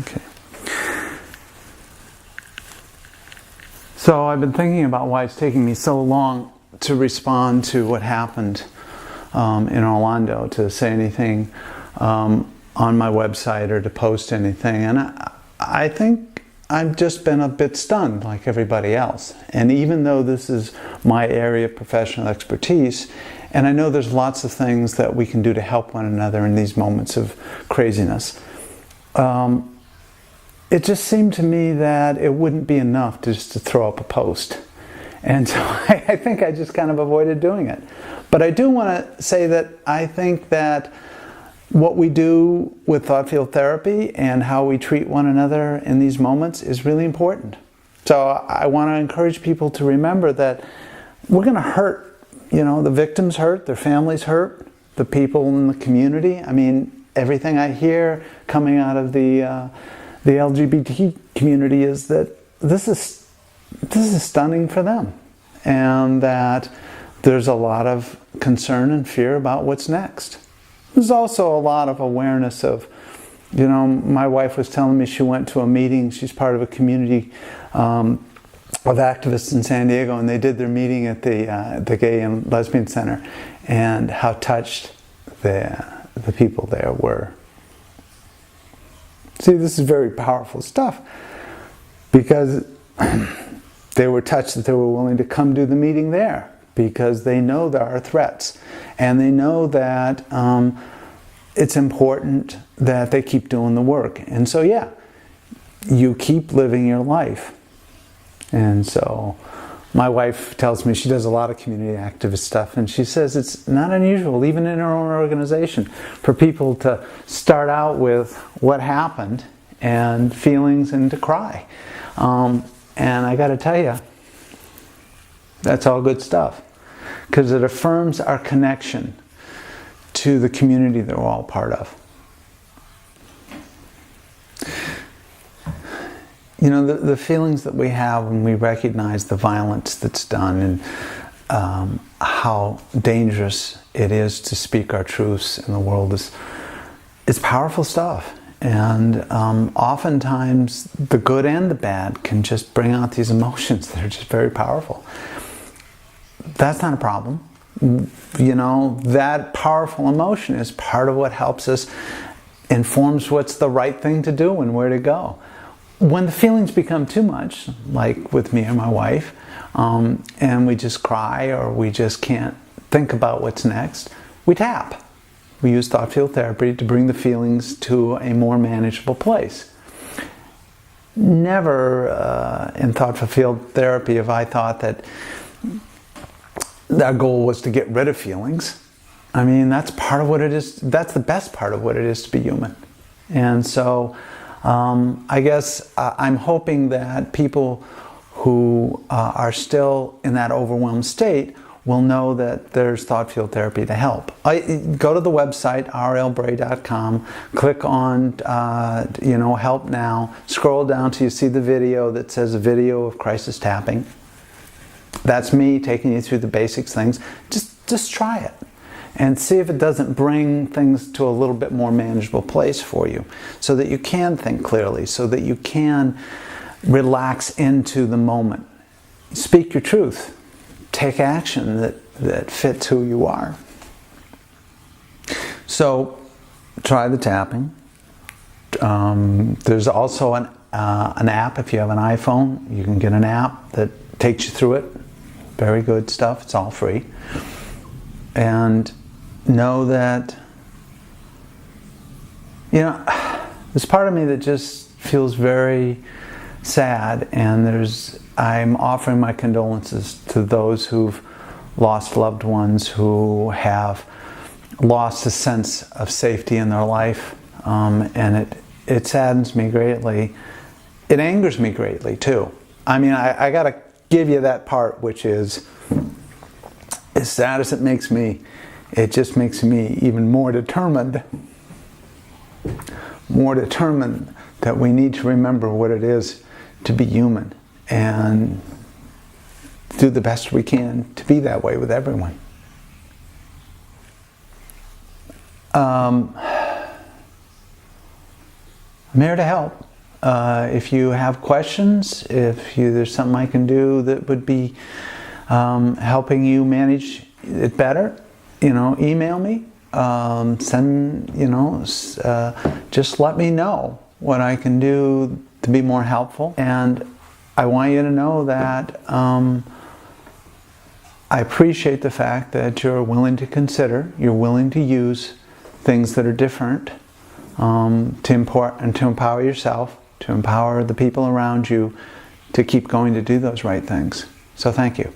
Okay. So I've been thinking about why it's taking me so long to respond to what happened in Orlando, to say anything on my website or to post anything. And I think I've just been a bit stunned like everybody else. And even though this is my area of professional expertise, and I know there's lots of things that we can do to help one another in these moments of craziness, it just seemed to me that it wouldn't be enough just to throw up a post. And so I think I just kind of avoided doing it. But I do want to say that I think that what we do with thought field therapy and how we treat one another in these moments is really important. So I want to encourage people to remember that we're going to hurt. You know, the victims hurt, their families hurt, the people in the community. I mean, everything I hear coming out of the LGBT community is that this is stunning for them, and that there's a lot of concern and fear about what's next. There's also a lot of awareness of, you know, my wife was telling me she went to a meeting. She's part of a community of activists in San Diego, and they did their meeting at the Gay and Lesbian Center, and how touched the people there were. See, this is very powerful stuff, because they were touched that they were willing to come do the meeting there, because they know there are threats, and they know that it's important that they keep doing the work. And so, yeah, you keep living your life. And so my wife tells me she does a lot of community activist stuff, and she says it's not unusual, even in her own organization, for people to start out with what happened and feelings and to cry. And I got to tell you, that's all good stuff, because it affirms our connection to the community that we're all part of. You know, the feelings that we have when we recognize the violence that's done, and how dangerous it is to speak our truths in the world, is powerful stuff. And oftentimes the good and the bad can just bring out these emotions that are just very powerful. That's not a problem. You know, that powerful emotion is part of what helps us, informs what's the right thing to do and where to go. When the feelings become too much, like with me and my wife, and we just cry, or we just can't think about what's next, we tap. We use thought field therapy to bring the feelings to a more manageable place. Never in thought field therapy have I thought that our goal was to get rid of feelings. I mean, that's part of what it is. That's the best part of what it is to be human. And so I guess I'm hoping that people who are still in that overwhelmed state will know that there's thought field therapy to help. Go to the website, rlbray.com, click on Help Now, scroll down till you see the video that says a video of crisis tapping. That's me taking you through the basics things. Just try it and see if it doesn't bring things to a little bit more manageable place for you, so that you can think clearly, so that you can relax into the moment. Speak your truth. Take action that fits who you are. So try the tapping. There's also an app. If you have an iPhone, you can get an app that takes you through it. Very good stuff. It's all free. And know that, you know, there's part of me that just feels very sad, and I'm offering my condolences to those who've lost loved ones, who have lost a sense of safety in their life, and it saddens me greatly. It angers me greatly too. I mean, I gotta give you that part, which is, as sad as it makes me, it just makes me even more determined that we need to remember what it is to be human, and do the best we can to be that way with everyone. I'm here to help. If you have questions, if there's something I can do that would be helping you manage it better, email me. Just let me know what I can do to be more helpful. And I want you to know that I appreciate the fact that you're willing to consider, you're willing to use things that are different to empower yourself, to empower the people around you to keep going to do those right things. So thank you.